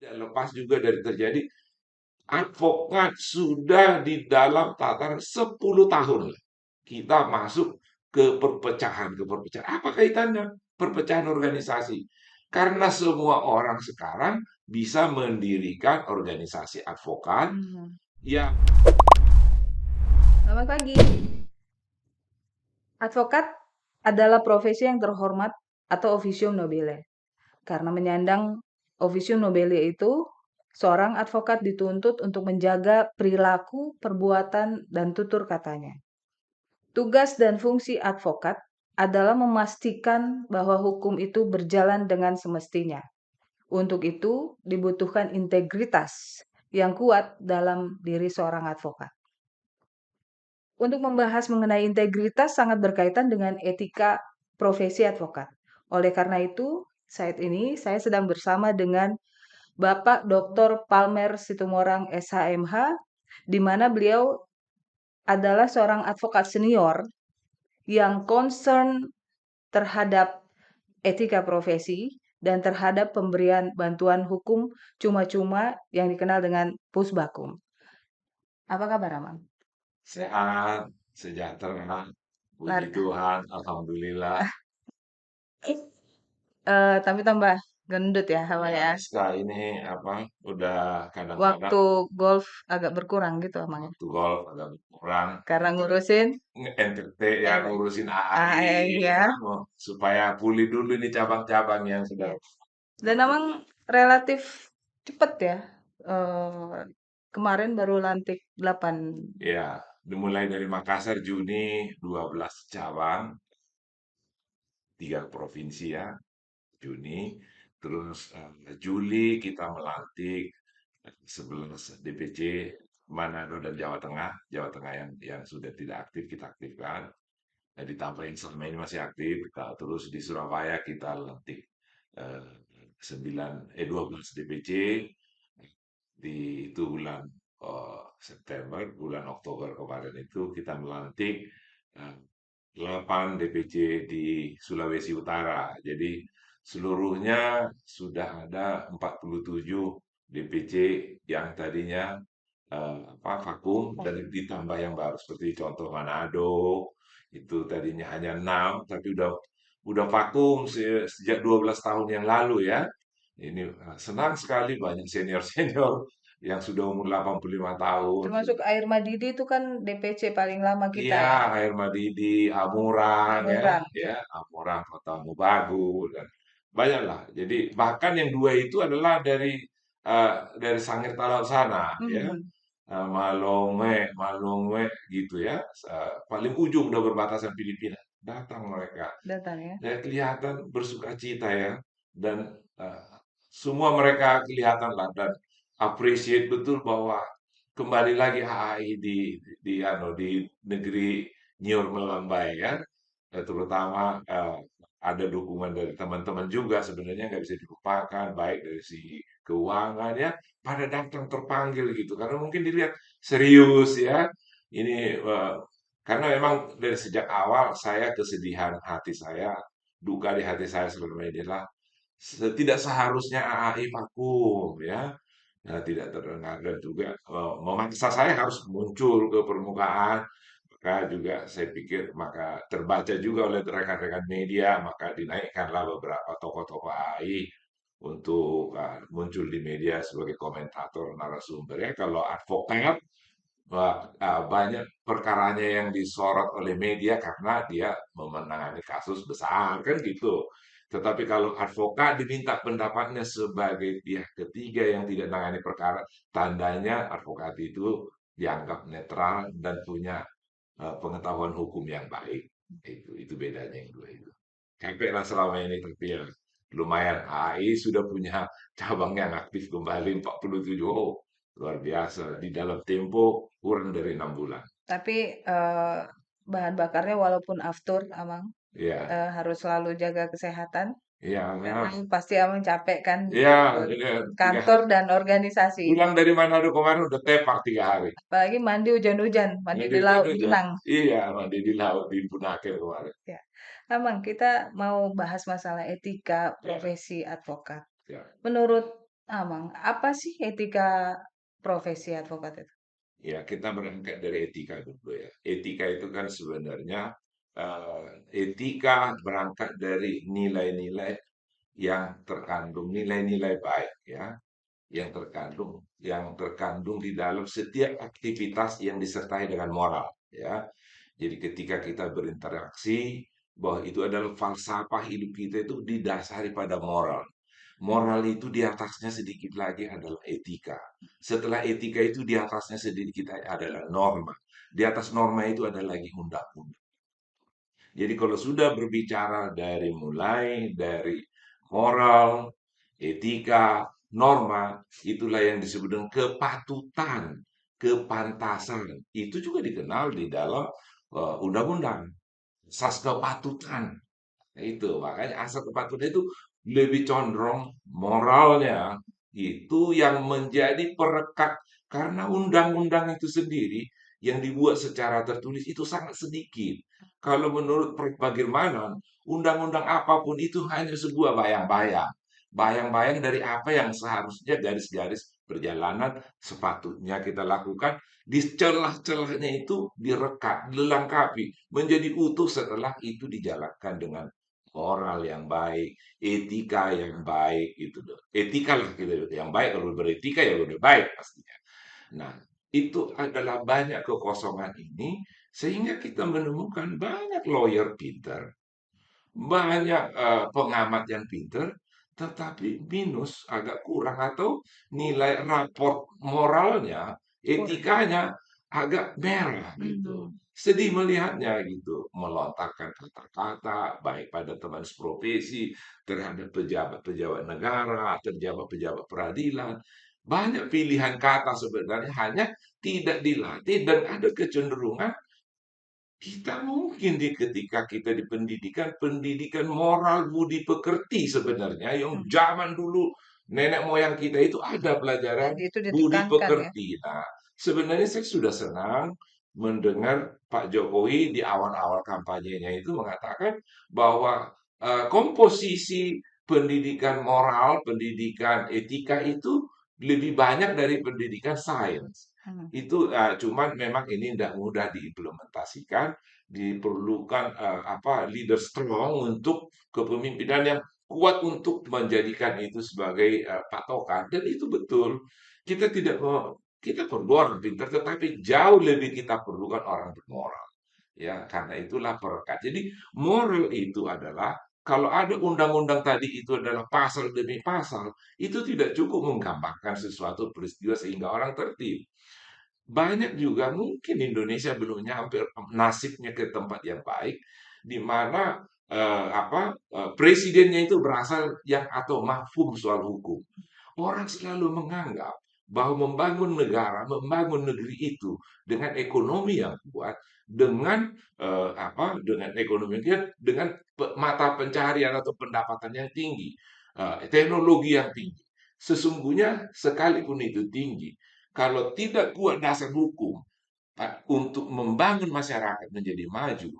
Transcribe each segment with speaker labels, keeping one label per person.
Speaker 1: tidak lepas juga dari terjadi advokat sudah di dalam tataran 10 tahun lah. Kita masuk ke perpecahan. Apa kaitannya perpecahan organisasi? Karena semua orang sekarang bisa mendirikan organisasi advokat
Speaker 2: Hmm.
Speaker 1: yang
Speaker 2: Selamat pagi. Advokat adalah profesi yang terhormat atau officium nobile. Karena menyandang officium nobile itu, seorang advokat dituntut untuk menjaga perilaku, perbuatan, dan tutur katanya. Tugas dan fungsi advokat adalah memastikan bahwa hukum itu berjalan dengan semestinya. Untuk itu, dibutuhkan integritas yang kuat dalam diri seorang advokat. Untuk membahas mengenai integritas sangat berkaitan dengan etika profesi advokat. Oleh karena itu, saat ini saya sedang bersama dengan Bapak Dr. Palmer Situmorang SHMH, di mana beliau adalah seorang advokat senior yang concern terhadap etika profesi dan terhadap pemberian bantuan hukum cuma-cuma yang dikenal dengan pusbakum. Apa kabar, Amang?
Speaker 1: sehat, sejahtera, puji
Speaker 2: Lar-
Speaker 1: Tuhan, alhamdulillah.
Speaker 2: tapi tambah gendut ya
Speaker 1: Ya,
Speaker 2: hawanya.
Speaker 1: sekarang ini apa? Udah kadang-kadang
Speaker 2: Waktu golf agak berkurang gitu Amang ya.
Speaker 1: waktu golf agak kurang.
Speaker 2: Karena ngurusin
Speaker 1: NTT ya
Speaker 2: eh,
Speaker 1: ngurusin AI
Speaker 2: ya.
Speaker 1: ya, supaya pulih dulu nih cabang-cabang yang sudah
Speaker 2: Ya. Dan Amang relatif cepet ya. Eh, kemarin baru lantik 8.
Speaker 1: ya dimulai dari Makassar Juni 12 cabang, 3 provinsi ya, Juni, terus Juli kita melantik 11 DPC Manado dan Jawa Tengah. Jawa Tengah yang sudah tidak aktif kita aktifkan. Nah, ditambahin selama ini masih aktif. Terus di Surabaya kita lantik eh, 12 DPC di itu bulan September, bulan Oktober kemarin itu kita melantik eh, 8 DPC di Sulawesi Utara. Jadi seluruhnya sudah ada 47 DPC yang tadinya vakum dan ditambah yang baru seperti contoh Manado itu tadinya hanya 6 tapi udah vakum sejak 12 tahun yang lalu ya. Ini senang sekali banyak senior-senior yang sudah umur 85 tahun.
Speaker 2: Termasuk Air Madidi itu kan DPC paling lama kita
Speaker 1: Iya,
Speaker 2: ya.
Speaker 1: Air Madidi, Amurang ya,
Speaker 2: Murang.
Speaker 1: ya, Amurang, Kota Mubagu dan banyaklah. Jadi bahkan yang dua itu adalah dari Sangir Talaut sana ya.
Speaker 2: Mhm.
Speaker 1: Malome, Malome gitu ya. Paling ujung udah berbatasan Filipina. Datang mereka.
Speaker 2: Datang ya.
Speaker 1: Ya, kelihatan bersukacita ya. Dan eh, semua mereka kelihatan lah dan appreciate betul bahwa kembali lagi HAI di negeri Nyur Melambai ya. Terutama ada dukungan dari teman-teman juga sebenarnya nggak bisa dilupakan baik dari segi keuangan ya pada datang terpanggil gitu karena mungkin dilihat serius ya ini karena memang dari sejak awal saya kesedihan hati saya duka di hati saya sebenarnya adalah tidak seharusnya AAI vakum ya. Nah, tidak terdengar dan juga memaksa saya harus muncul ke permukaan maka juga saya pikir maka terbaca juga oleh rekan-rekan media maka dinaikkanlah beberapa tokoh-tokoh AI untuk muncul di media sebagai komentator narasumber ya kalau advokat banyak perkaranya yang disorot oleh media karena dia memenangani kasus besar kan gitu. Tetapi kalau advokat diminta pendapatnya sebagai pihak ketiga yang tidak menangani perkara, tandanya advokat itu dianggap netral dan punya pengetahuan hukum yang baik. Itu bedanya yang dua itu. Capek lah selama ini tapi ya lumayan AI sudah punya cabang yang aktif kembali 47. Oh, luar biasa di dalam tempo kurang dari 6 bulan.
Speaker 2: Tapi bahan bakarnya walaupun aftur, Amang,
Speaker 1: Ya,
Speaker 2: harus selalu jaga kesehatan
Speaker 1: ya
Speaker 2: karena
Speaker 1: memang.
Speaker 2: pasti Amang capek kan
Speaker 1: Ya,
Speaker 2: eh,
Speaker 1: ya,
Speaker 2: kantor dan organisasi.
Speaker 1: pulang dari Manado kemarin udah tepak 3 hari.
Speaker 2: Apalagi mandi hujan-hujan, mandi
Speaker 1: Mandi
Speaker 2: di laut
Speaker 1: hujan.
Speaker 2: Minang.
Speaker 1: Iya, mandi di laut di Bunaken kemarin.
Speaker 2: Ya. Amang, kita mau bahas masalah etika
Speaker 1: Ya,
Speaker 2: profesi advokat.
Speaker 1: ya.
Speaker 2: Menurut Bang, apa sih etika profesi advokat itu?
Speaker 1: Ya, kita berangkat dari etika dulu ya. Etika itu kan sebenarnya etika berangkat dari nilai-nilai yang terkandung, nilai-nilai baik ya, yang terkandung di dalam setiap aktivitas yang disertai dengan moral ya. Jadi ketika kita berinteraksi, bahwa itu adalah falsafah hidup kita itu didasari pada moral. Moral itu di atasnya sedikit lagi adalah etika. Setelah etika itu di atasnya sedikit adalah norma. Di atas norma itu ada lagi undang-undang. Jadi kalau sudah berbicara dari moral, etika, norma, itulah yang disebut dengan kepatutan, kepantasan. Itu juga dikenal di dalam undang-undang. Asas kepatutan. Itu makanya asas kepatutan itu lebih condong moralnya itu yang menjadi perekat karena undang-undang itu sendiri yang dibuat secara tertulis itu sangat sedikit. Kalau menurut Prof. Bagirmanan, undang-undang apapun itu hanya sebuah bayang-bayang. Bayang-bayang dari apa yang seharusnya garis-garis perjalanan sepatutnya kita lakukan di celah-celahnya itu direkat, dilengkapi, menjadi utuh setelah itu dijalankan dengan moral yang baik, etika yang baik gitu loh. Etika lah gitu yang baik kalau beretika ya udah baik pastinya. Nah, itu adalah banyak kekosongan ini sehingga kita menemukan banyak lawyer pinter, banyak pengamat yang pinter, tetapi minus agak kurang atau nilai raport moralnya,
Speaker 2: Kurang.
Speaker 1: etikanya agak merah gitu.
Speaker 2: Mhm.
Speaker 1: Sedih melihatnya gitu, melontarkan kata-kata baik pada teman seprofesi, terhadap pejabat-pejabat negara, pejabat-pejabat peradilan. Banyak pilihan kata sebenarnya hanya tidak dilatih dan ada kecenderungan kita mungkin ketika kita di pendidikan, pendidikan moral budi pekerti sebenarnya yang
Speaker 2: Mhm.
Speaker 1: zaman dulu nenek moyang kita itu ada pelajaran
Speaker 2: Jadi itu
Speaker 1: budi
Speaker 2: ditekankan ya?
Speaker 1: pekerti. Nah, sebenarnya saya sudah senang mendengar Pak Jokowi di awal-awal kampanyenya itu mengatakan bahwa komposisi pendidikan moral, pendidikan etika itu lebih banyak dari pendidikan sains.
Speaker 2: Mhm.
Speaker 1: Itu cuman memang ini tidak mudah diimplementasikan, diperlukan apa leader strong untuk kepemimpinan yang kuat untuk menjadikan itu sebagai patokan dan itu betul. Kita tidak kita perlu orang pintar, tetapi jauh lebih kita perlukan orang bermoral. Ya, karena itulah perekat. Jadi moral itu adalah kalau ada undang-undang tadi itu adalah pasal demi pasal, itu tidak cukup menggambarkan sesuatu peristiwa sehingga orang tertib. Banyak juga mungkin Indonesia belum nyampe nasibnya ke tempat yang baik, di mana presidennya itu berasal yang atau mafhum soal hukum. Orang selalu menganggap bahwa membangun negara, membangun negeri itu dengan ekonomi yang kuat, dengan dengan ekonomi yang kuat, dengan mata pencaharian atau pendapatan yang tinggi, teknologi yang tinggi. Sesungguhnya sekalipun itu tinggi, kalau tidak kuat dasar hukum untuk membangun masyarakat menjadi maju,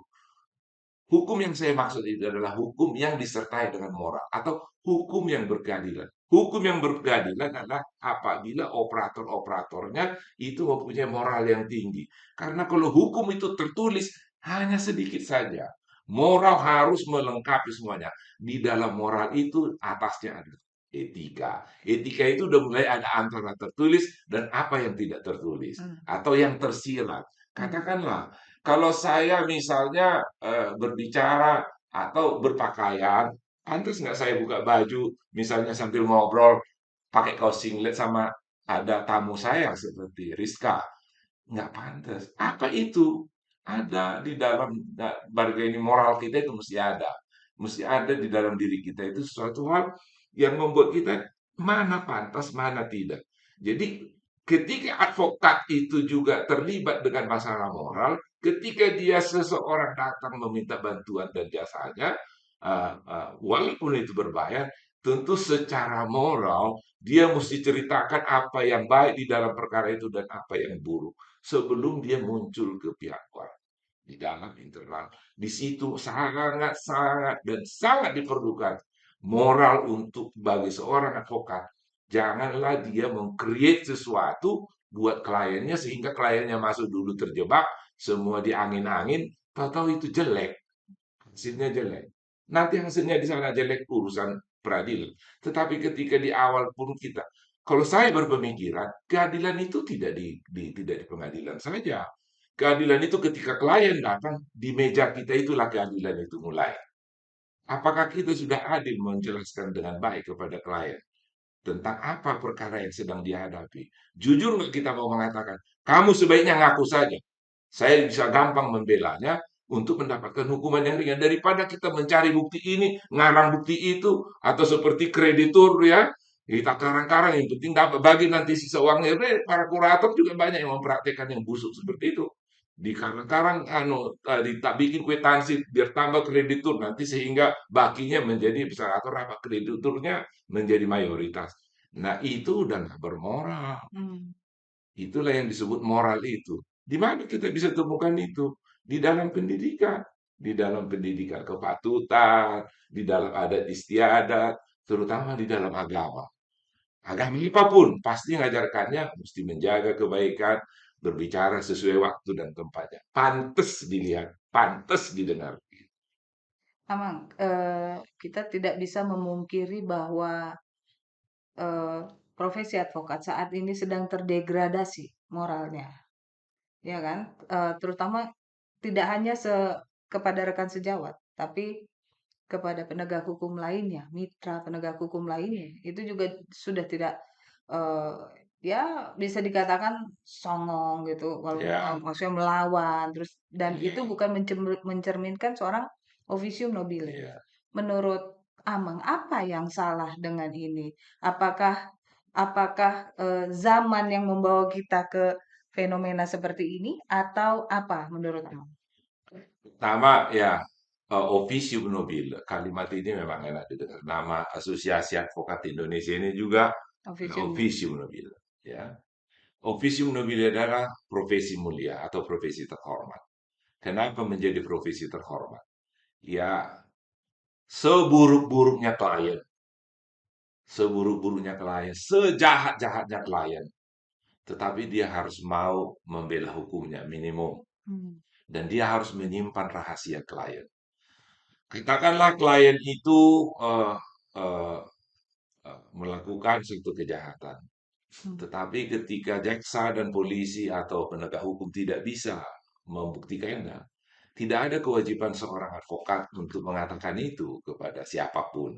Speaker 1: hukum yang saya maksud itu adalah hukum yang disertai dengan moral atau hukum yang berkeadilan. Hukum yang berkeadilan adalah apabila operator-operatornya itu mempunyai moral yang tinggi. Karena kalau hukum itu tertulis hanya sedikit saja, moral harus melengkapi semuanya. Di dalam moral itu atasnya ada etika. Etika itu udah mulai ada antara tertulis dan apa yang tidak tertulis
Speaker 2: Mhm.
Speaker 1: atau yang tersirat.
Speaker 2: Mhm.
Speaker 1: Katakanlah kalau saya misalnya, berbicara atau berpakaian, pantas nggak saya buka baju misalnya sambil ngobrol pakai kaos singlet sama ada tamu saya seperti Rizka, nggak pantas. Apa itu? Ada di dalam bargaining moral kita itu mesti ada. Mesti ada di dalam diri kita itu sesuatu hal yang membuat kita mana pantas, mana tidak. Jadi ketika advokat itu juga terlibat dengan masalah moral, ketika dia seseorang datang meminta bantuan dan jasanya, walaupun itu berbayar, tentu secara moral dia mesti ceritakan apa yang baik di dalam perkara itu dan apa yang buruk sebelum dia muncul ke pihak luar di dalam internal. Di situ sangat-sangat dan sangat diperlukan moral untuk bagi seorang advokat Janganlah dia meng-create sesuatu buat kliennya sehingga kliennya masuk dulu terjebak, semua diangin-angin, tahu-tahu itu jelek, hasilnya jelek. Nanti hasilnya di sana jelek urusan peradilan. Tetapi ketika di awal pun kita, kalau saya berpemikiran, keadilan itu tidak di pengadilan saja. Keadilan itu ketika klien datang, di meja kita itulah keadilan itu mulai. Apakah kita sudah adil menjelaskan dengan baik kepada klien tentang apa perkara yang sedang dihadapi? Jujur nggak kita mau mengatakan, kamu sebaiknya ngaku saja. Saya bisa gampang membelanya untuk mendapatkan hukuman yang ringan daripada kita mencari bukti ini, ngarang bukti itu, atau seperti kreditur ya, kita karang-karang yang penting dapat bagi nanti sisa uangnya. Para kurator juga banyak yang mempraktekkan yang busuk seperti itu. Di karang-karang tak bikin kwitansi biar tambah kreditur nanti sehingga bakinya menjadi besar atau rapat krediturnya menjadi mayoritas. Nah, itu udah nggak bermoral.
Speaker 2: Hmm.
Speaker 1: Itulah yang disebut moral itu. Di mana kita bisa temukan itu? Di dalam pendidikan. Di dalam pendidikan kepatutan, di dalam adat istiadat, terutama di dalam agama. Agama apapun, pasti mengajarkannya mesti menjaga kebaikan, berbicara sesuai waktu dan tempatnya. Pantes dilihat, pantes didengar.
Speaker 2: Memang, kita tidak bisa memungkiri bahwa eh, profesi advokat saat ini sedang terdegradasi moralnya, ya kan? Terutama tidak hanya kepada rekan sejawat, tapi kepada penegak hukum lainnya, mitra penegak hukum lainnya, itu juga sudah tidak, eh, ya bisa dikatakan songong gitu, kalau
Speaker 1: Ya,
Speaker 2: maksudnya melawan, terus dan itu
Speaker 1: iya,
Speaker 2: bukan mencerminkan seorang officium nobile.
Speaker 1: iya.
Speaker 2: Menurut Amang, apa yang salah dengan ini? Apakah apakah zaman yang membawa kita ke fenomena seperti ini atau apa menurut Amang?
Speaker 1: Pertama ya, officium nobile. Kalimat ini memang enak didengar. Nama Asosiasi Advokat Indonesia ini juga
Speaker 2: Officium
Speaker 1: officium
Speaker 2: nobile.
Speaker 1: nobile. Ya, officium nobile adalah profesi mulia atau profesi terhormat. Kenapa menjadi profesi terhormat? Ya, seburuk-buruknya klien, seburuk-buruknya klien, sejahat-jahatnya klien, tetapi dia harus mau membela hukumnya minimum
Speaker 2: Hmm.
Speaker 1: dan dia harus menyimpan rahasia klien. Katakanlah klien itu eh, eh, melakukan suatu kejahatan,
Speaker 2: Hmm.
Speaker 1: tetapi ketika jaksa dan polisi atau penegak hukum tidak bisa membuktikannya, tidak ada kewajiban seorang advokat untuk mengatakan itu kepada siapapun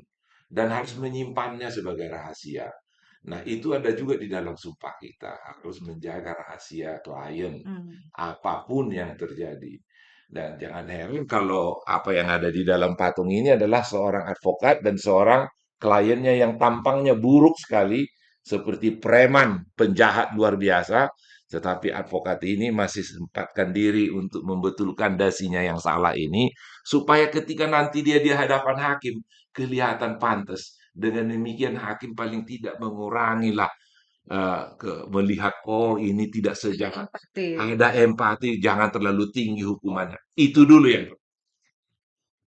Speaker 1: dan harus menyimpannya sebagai rahasia. Nah, itu ada juga di dalam sumpah kita, harus menjaga rahasia klien
Speaker 2: Hmm.
Speaker 1: apapun yang terjadi. Dan jangan heran kalau apa yang ada di dalam patung ini adalah seorang advokat dan seorang kliennya yang tampangnya buruk sekali, seperti preman, penjahat luar biasa, tetapi advokat ini masih sempatkan diri untuk membetulkan dasinya yang salah ini, supaya ketika nanti dia di hadapan hakim, kelihatan pantas. Dengan demikian hakim paling tidak mengurangilah melihat, oh ini tidak sejahat.
Speaker 2: Empati.
Speaker 1: Ada empati, jangan terlalu tinggi hukumannya. Itu dulu yang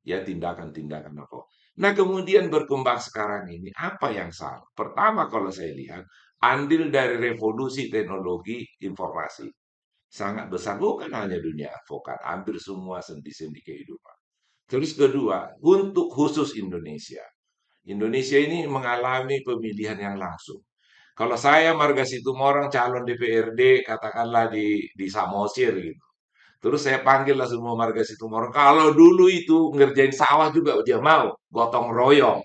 Speaker 1: ya tindakan-tindakan apa. Nah kemudian berkembang sekarang ini, apa yang salah? Pertama kalau saya lihat, andil dari revolusi teknologi informasi sangat besar, bukan hanya dunia advokat, hampir semua sendi-sendi kehidupan. Terus kedua, untuk khusus Indonesia. Indonesia ini mengalami pemilihan yang langsung. Kalau saya Marga Situmorang calon DPRD katakanlah di Samosir gitu. Terus saya panggil lah semua Marga Situmorang. Kalau dulu itu ngerjain sawah juga dia mau gotong royong.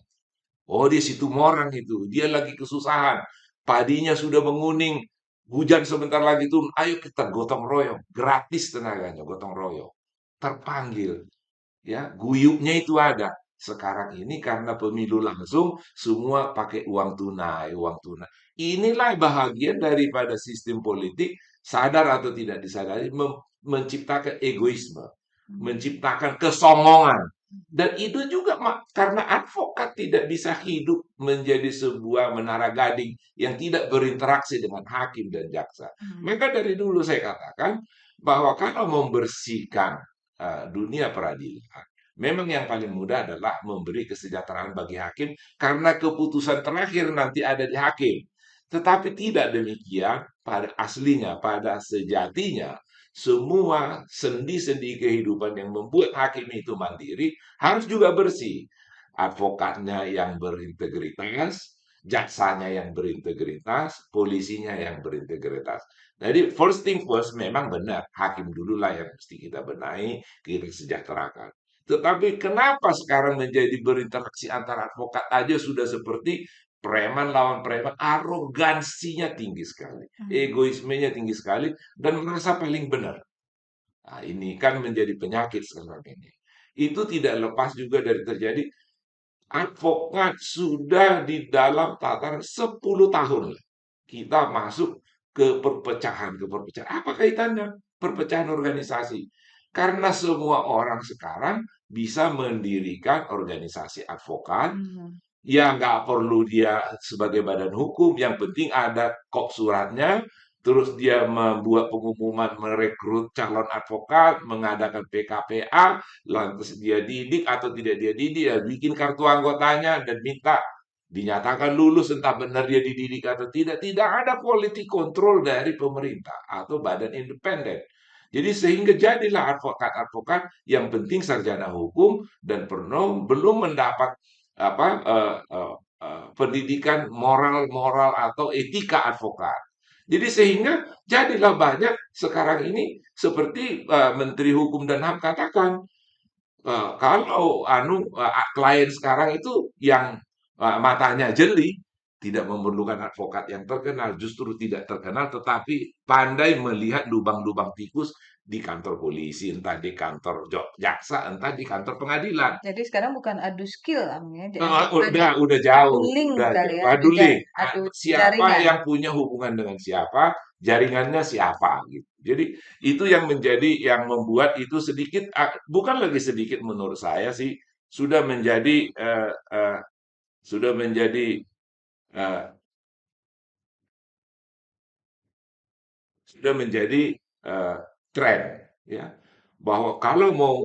Speaker 1: Oh di Situmorang itu dia lagi kesusahan. Padinya sudah menguning. Hujan sebentar lagi tuh, ayo kita gotong royong. Gratis tenaganya gotong royong. Terpanggil. Ya, guyupnya itu ada. Sekarang ini karena pemilu langsung, semua pakai uang tunai, uang tunai. Inilah bahagian daripada sistem politik, sadar atau tidak disadari, menciptakan egoisme,
Speaker 2: Hmm.
Speaker 1: menciptakan kesombongan. Dan itu juga karena advokat tidak bisa hidup menjadi sebuah menara gading yang tidak berinteraksi dengan hakim dan jaksa.
Speaker 2: Hmm.
Speaker 1: Maka dari dulu saya katakan bahwa kalau membersihkan dunia peradilan, memang yang paling mudah adalah memberi kesejahteraan bagi hakim karena keputusan terakhir nanti ada di hakim. Tetapi tidak demikian pada aslinya, pada sejatinya, semua sendi-sendi kehidupan yang membuat hakim itu mandiri harus juga bersih. Advokatnya yang berintegritas, jaksanya yang berintegritas, polisinya yang berintegritas. Jadi first thing first, memang benar, hakim dululah yang mesti kita benahi, kita sejahterakan. Tetapi kenapa sekarang menjadi berinteraksi antara advokat aja sudah seperti preman lawan preman, arogansinya tinggi sekali,
Speaker 2: Hmm.
Speaker 1: egoismenya tinggi sekali, dan merasa paling benar. Nah, ini kan menjadi penyakit sekarang ini. Itu tidak lepas juga dari terjadi advokat sudah di dalam tataran 10 tahun lah. Kita masuk ke perpecahan. Apa kaitannya? Perpecahan organisasi. Karena semua orang sekarang bisa mendirikan organisasi advokat.
Speaker 2: Hmm.
Speaker 1: Ya nggak perlu dia sebagai badan hukum, yang penting ada kop suratnya, terus dia membuat pengumuman merekrut calon advokat, mengadakan PKPA, lantas dia didik atau tidak dia didik, ya bikin kartu anggotanya dan minta dinyatakan lulus, entah benar dia dididik atau tidak. Tidak ada politik kontrol dari pemerintah atau badan independen. Jadi sehingga jadilah advokat-advokat yang penting sarjana hukum dan pernah belum mendapat apa pendidikan moral-moral atau etika advokat. Jadi sehingga jadilah banyak sekarang ini seperti Menteri Hukum dan HAM katakan, kalau klien sekarang itu yang matanya jeli, tidak memerlukan advokat yang terkenal, justru tidak terkenal, tetapi pandai melihat lubang-lubang tikus di kantor polisi, entah di kantor jaksa, entah di kantor pengadilan.
Speaker 2: Jadi sekarang bukan adu skill namanya, adu
Speaker 1: Udah
Speaker 2: adu
Speaker 1: jauh,
Speaker 2: link
Speaker 1: udah
Speaker 2: kali
Speaker 1: jauh.
Speaker 2: ya,
Speaker 1: Adu link.
Speaker 2: adu
Speaker 1: Siapa
Speaker 2: jaringan.
Speaker 1: yang punya hubungan dengan siapa, jaringannya siapa gitu. Jadi itu yang menjadi yang membuat itu sedikit bukan lagi sedikit menurut saya sih sudah menjadi sudah menjadi eh, sudah menjadi eh, tren ya bahwa kalau mau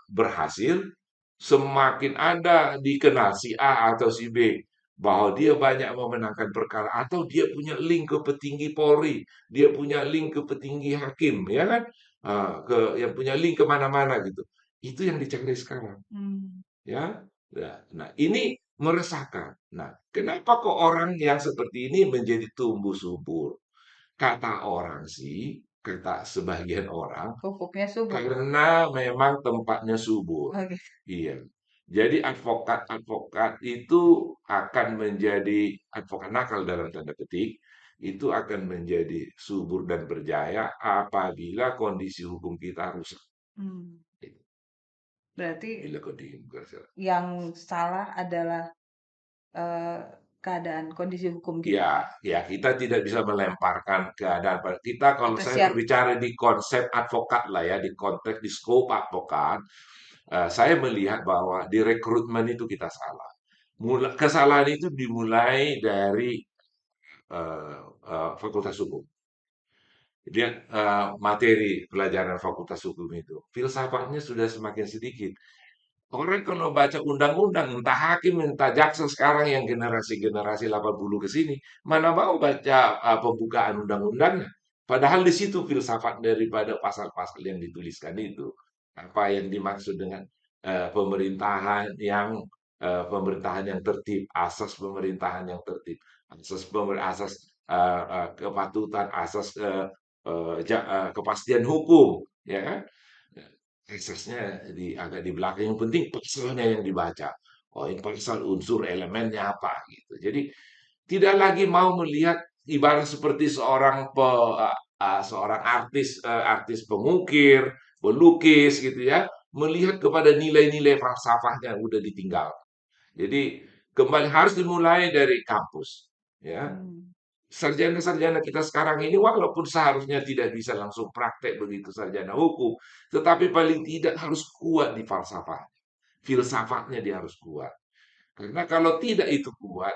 Speaker 1: berhasil semakin ada dikenal si A atau si B bahwa dia banyak memenangkan perkara atau dia punya link ke petinggi Polri, dia punya link ke petinggi hakim, ya kan? Ke yang punya link kemana-mana gitu. Itu yang dicari sekarang,
Speaker 2: Hmm.
Speaker 1: ya. Nah, ini meresahkan. Nah, kenapa kok orang yang seperti ini menjadi tumbuh subur? Kata orang sih, kata sebagian orang,
Speaker 2: Pupuknya subur.
Speaker 1: karena memang tempatnya subur.
Speaker 2: Oke.
Speaker 1: Iya. Jadi advokat-advokat itu akan menjadi advokat nakal dalam tanda petik, itu akan menjadi subur dan berjaya apabila kondisi hukum kita rusak.
Speaker 2: Hmm. Berarti
Speaker 1: Bila kondisi hukum rusak.
Speaker 2: yang salah adalah eh, keadaan kondisi hukum kita
Speaker 1: Ya, ya kita tidak bisa melemparkan keadaan kita kalau
Speaker 2: atau
Speaker 1: saya
Speaker 2: siap.
Speaker 1: berbicara di konsep advokat lah ya, di konteks di scope advokat, saya melihat bahwa di rekrutmen itu kita salah. Kesalahan itu dimulai dari Fakultas Hukum. Dia materi pelajaran Fakultas Hukum itu, filsafatnya sudah semakin sedikit. Orang kalau baca undang-undang, entah hakim, entah jaksa sekarang yang generasi-generasi 80 ke sini, mana mau baca pembukaan undang-undangnya. Padahal di situ filsafat daripada pasal-pasal yang dituliskan itu. Apa yang dimaksud dengan pemerintahan yang tertib, asas pemerintahan yang tertib, asas kepatutan, asas kepastian hukum, ya kan? Asasnya agak di belakang. Yang penting pasalnya yang dibaca. Oh, ini pasal unsur elemennya apa gitu. Jadi tidak lagi mau melihat ibarat seperti seorang artis pengukir, pelukis gitu ya, melihat kepada nilai-nilai falsafahnya udah ditinggal. Jadi kembali harus dimulai dari kampus, ya.
Speaker 2: Hmm.
Speaker 1: Sarjana-sarjana kita sekarang ini walaupun seharusnya tidak bisa langsung praktek begitu sarjana hukum, tetapi paling tidak harus kuat di falsafah. Filsafatnya dia harus kuat. Karena kalau tidak itu kuat,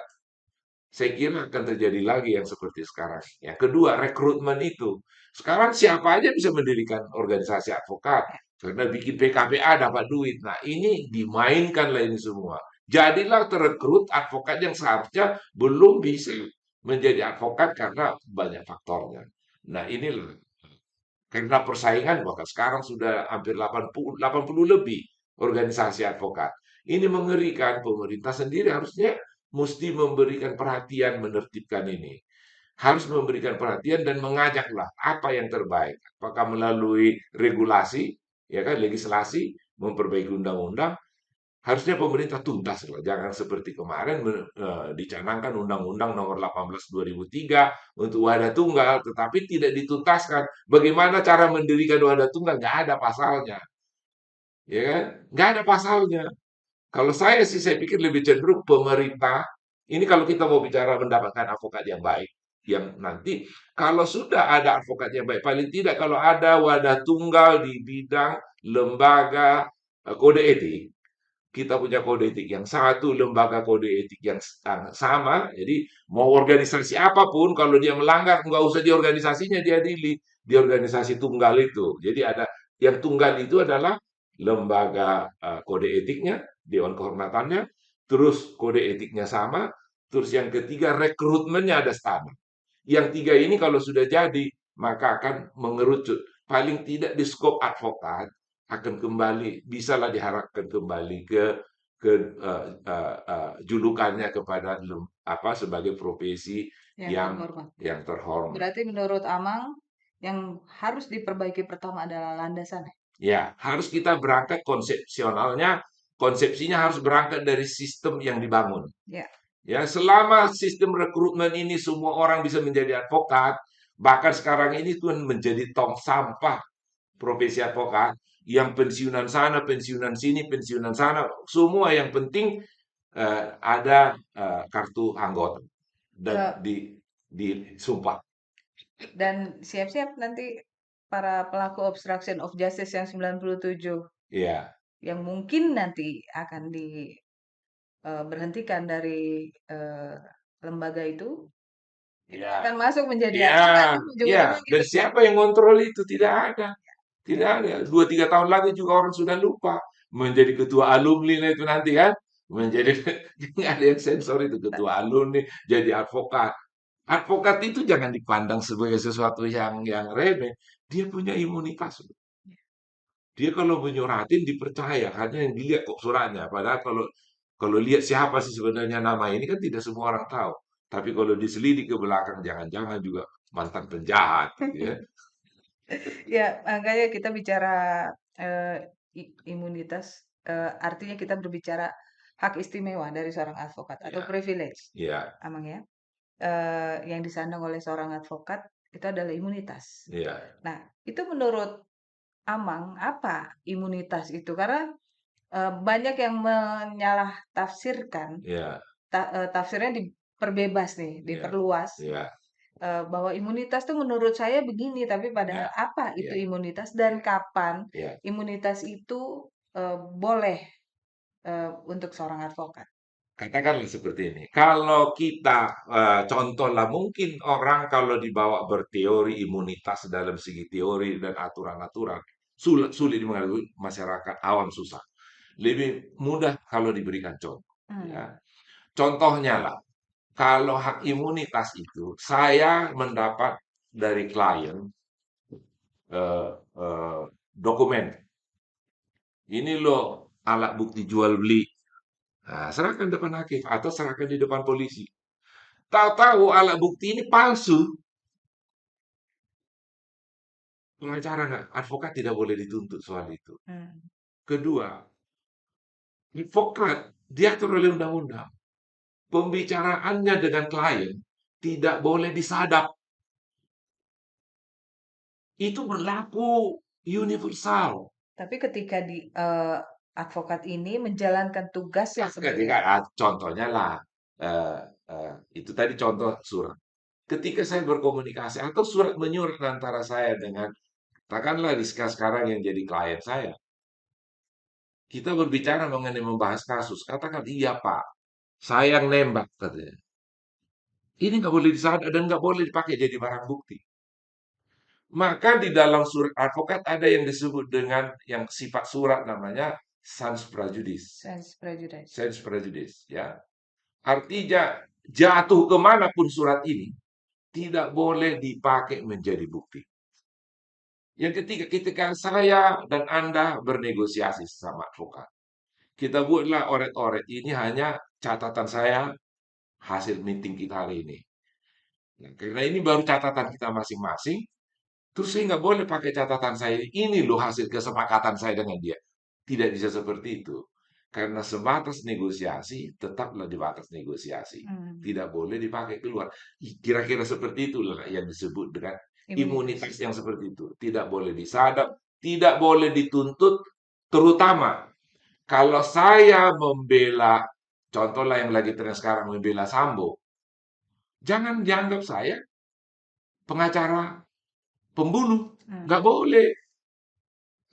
Speaker 1: saya kira akan terjadi lagi yang seperti sekarang. Yang kedua, rekrutmen itu. Sekarang siapa aja bisa mendirikan organisasi advokat. Karena bikin PKPA dapat duit. Nah, ini dimainkanlah ini semua. Jadilah terekrut advokat yang seharusnya belum bisa. menjadi advokat karena banyak faktornya. Nah, inilah karena persaingan, bahkan sekarang sudah hampir 80 lebih organisasi advokat. Ini mengerikan, pemerintah sendiri harusnya mesti memberikan perhatian menertibkan ini. Harus memberikan perhatian dan mengajaklah apa yang terbaik. Apakah melalui regulasi, ya kan, legislasi, memperbaiki undang-undang, harusnya pemerintah tuntas lah, jangan seperti kemarin dicanangkan Undang-Undang Nomor 18 2003 untuk wadah tunggal, tetapi tidak dituntaskan. Bagaimana cara mendirikan wadah tunggal? Nggak ada pasalnya, ya kan? Nggak ada pasalnya. Kalau saya sih, saya pikir lebih cenderung pemerintah. Ini kalau kita mau bicara mendapatkan advokat yang baik, yang nanti kalau sudah ada advokat yang baik, paling tidak kalau ada wadah tunggal di bidang lembaga kode etik, kita punya kode etik yang satu, lembaga kode etik yang sama. Jadi mau organisasi apapun, kalau dia melanggar, nggak usah di organisasinya diadili, di organisasi tunggal itu. Jadi ada yang tunggal itu adalah lembaga kode etiknya, dewan kehormatannya, terus kode etiknya sama, terus yang ketiga rekrutmennya ada standar. Yang tiga ini kalau sudah jadi, maka akan mengerucut. Paling tidak di skop advokat akan kembali, bisalah diharapkan kembali ke julukannya kepada apa sebagai profesi
Speaker 2: Yang terhormat.
Speaker 1: yang terhormat.
Speaker 2: Berarti menurut Amang yang harus diperbaiki pertama adalah landasan.
Speaker 1: Ya, harus kita berangkat konsepsionalnya, konsepsinya harus berangkat dari sistem yang dibangun.
Speaker 2: Ya.
Speaker 1: Ya, selama sistem rekrutmen ini semua orang bisa menjadi advokat, bahkan sekarang ini tuh menjadi tong sampah profesi advokat, yang pensiunan sana, pensiunan sini, pensiunan sana, semua yang penting ada kartu anggota dan
Speaker 2: Ya.
Speaker 1: disumpah.
Speaker 2: Dan siap-siap nanti para pelaku obstruction of justice yang 97
Speaker 1: Iya,
Speaker 2: yang mungkin nanti akan berhentikan dari lembaga itu
Speaker 1: iya,
Speaker 2: akan masuk menjadi
Speaker 1: iya,
Speaker 2: advokat
Speaker 1: iya.
Speaker 2: ujung-ujungnya
Speaker 1: Dan
Speaker 2: gitu.
Speaker 1: siapa yang kontrol itu? Tidak ada. Tidak ada. 2-3 tahun lagi juga orang sudah lupa. Menjadi ketua alumni lah itu nanti kan. Menjadi, nggak ada yang sensor itu. Ketua alumni, jadi advokat. Advokat itu jangan dipandang sebagai sesuatu yang remeh. Dia punya imunitas. Dia kalau menyuratin dipercaya, karena yang dilihat kok suratnya. Padahal kalau kalau lihat siapa sih sebenarnya nama ini kan tidak semua orang tahu. Tapi kalau diselidik ke belakang, jangan-jangan juga mantan penjahat, ya.
Speaker 2: Ya, makanya kita bicara eh, imunitas, artinya kita berbicara hak istimewa dari seorang advokat atau
Speaker 1: Ya,
Speaker 2: privilege,
Speaker 1: ya,
Speaker 2: Amang ya. Yang disandang oleh seorang advokat itu adalah imunitas.
Speaker 1: ya,
Speaker 2: Nah, itu menurut Amang apa imunitas itu? Karena banyak yang menyalah tafsirkan,
Speaker 1: ya,
Speaker 2: tafsirnya diperbebas nih,
Speaker 1: ya,
Speaker 2: diperluas.
Speaker 1: ya,
Speaker 2: Bahwa imunitas tuh menurut saya begini, tapi padahal
Speaker 1: ya,
Speaker 2: apa itu
Speaker 1: ya,
Speaker 2: imunitas dan
Speaker 1: ya,
Speaker 2: kapan
Speaker 1: ya.
Speaker 2: imunitas itu boleh untuk seorang advokat?
Speaker 1: Katakanlah seperti ini. Kalau kita contohlah mungkin orang kalau dibawa berteori imunitas dalam segi teori dan aturan-aturan sulit, sulit dimengerti masyarakat awam susah. Lebih mudah kalau diberikan contoh.
Speaker 2: Hmm.
Speaker 1: Ya. Contohnya lah, kalau hak imunitas itu saya mendapat dari klien eh, eh, dokumen. Ini loh alat bukti jual beli. Nah, serahkan depan hakim atau serahkan di depan polisi. Tahu-tahu alat bukti ini palsu. Pengacara nggak, advokat tidak boleh dituntut soal itu.
Speaker 2: Hmm.
Speaker 1: Kedua, advokat diatur oleh undang-undang. Pembicaraannya dengan klien tidak boleh disadap. Itu berlaku universal.
Speaker 2: Tapi ketika advokat ini menjalankan tugasnya
Speaker 1: Ya,
Speaker 2: sebagai
Speaker 1: ketika contohnya lah, eh, itu tadi contoh surat. Ketika saya berkomunikasi atau surat menyurat antara saya dengan, katakanlah Rizka sekarang yang jadi klien saya, kita berbicara mengenai membahas kasus. Katakan, iya Pak, saya yang nembak katanya. Ini nggak boleh disadap dan nggak boleh dipakai jadi barang bukti. Maka di dalam surat advokat ada yang disebut dengan yang sifat surat namanya sans prajudice.
Speaker 2: sense prejudice.
Speaker 1: Sans prejudice, ya. Artinya jatuh kemanapun surat ini, tidak boleh dipakai menjadi bukti. Yang ketiga, ketika saya dan Anda bernegosiasi sama advokat, kita buatlah oret-oret ini hanya catatan saya hasil meeting kita hari ini. Nah, karena ini baru catatan kita masing-masing, terus saya nggak boleh pakai catatan saya. Ini loh hasil kesepakatan saya dengan dia. Tidak bisa seperti itu. Karena sebatas negosiasi, tetaplah di batas negosiasi.
Speaker 2: Hmm,
Speaker 1: Tidak boleh dipakai keluar. Kira-kira seperti itulah yang disebut dengan
Speaker 2: imunitas.
Speaker 1: imunitas yang seperti itu. Tidak boleh disadap, tidak boleh dituntut, terutama kalau saya membela, contohlah yang lagi tren sekarang membela Sambo, jangan dianggap saya pengacara pembunuh.
Speaker 2: Hmm.
Speaker 1: Nggak boleh.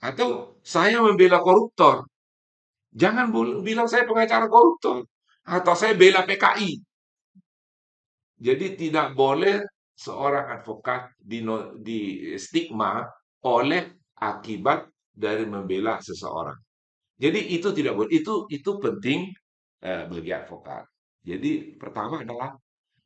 Speaker 1: Atau saya membela koruptor. Jangan bilang saya pengacara koruptor. Atau saya bela PKI. Jadi tidak boleh seorang advokat di stigma oleh akibat dari membela seseorang. Jadi itu tidak boleh. Itu penting bagi advokat. Jadi pertama adalah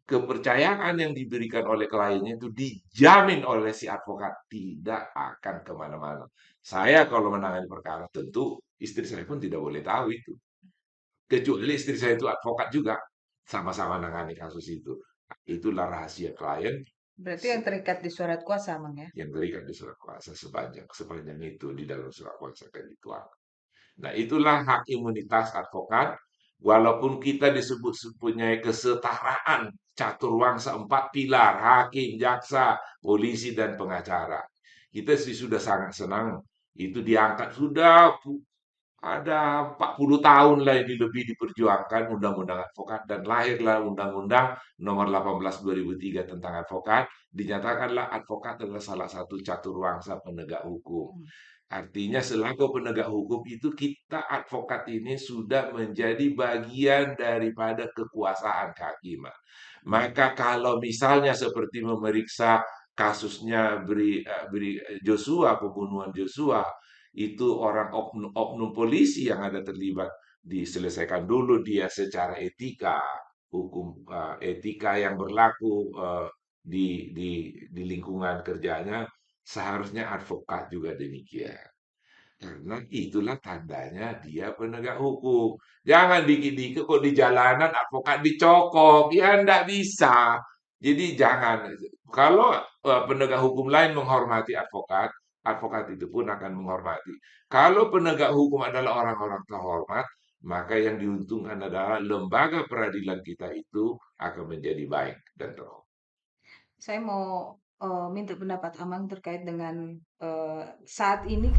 Speaker 1: kepercayaan yang diberikan oleh kliennya itu dijamin oleh si advokat tidak akan kemana-mana. Saya kalau menangani perkara tentu istri saya pun tidak boleh tahu itu. Kecuali istri saya itu advokat juga, sama-sama menangani kasus itu. Itulah rahasia klien
Speaker 2: Berarti yang terikat di surat kuasa, Mang ya?
Speaker 1: yang berikan di surat kuasa sepanjang itu di dalam surat kuasa akan dituang. Nah, itulah hak imunitas advokat. Walaupun kita disebut punya kesetaraan catur wangsa 4 pilar, hakim, jaksa, polisi, dan pengacara. Kita sih sudah sangat senang itu diangkat sudah ada 40 tahun lah ini lebih diperjuangkan undang-undang advokat dan lahirlah undang-undang nomor 18 2003 tentang advokat. Dinyatakanlah advokat adalah salah satu caturwangsa penegak hukum.
Speaker 2: Hmm.
Speaker 1: Artinya selaku penegak hukum itu kita advokat ini sudah menjadi bagian daripada kekuasaan kehakiman. Maka kalau misalnya seperti memeriksa kasusnya Joshua, pembunuhan Joshua, itu orang oknum polisi yang ada terlibat, diselesaikan dulu dia secara etika, hukum etika yang berlaku di lingkungan kerjanya, seharusnya advokat juga demikian. Karena itulah tandanya dia penegak hukum. Jangan dikit-dikit kok di jalanan advokat dicokok. Ya enggak bisa. Jadi jangan. Kalau penegak hukum lain menghormati advokat, advokat itu pun akan menghormati. Kalau penegak hukum adalah orang-orang terhormat, maka yang diuntungkan adalah lembaga peradilan kita itu akan menjadi baik dan terhormat.
Speaker 2: Saya mau minta pendapat Amang terkait dengan saat ini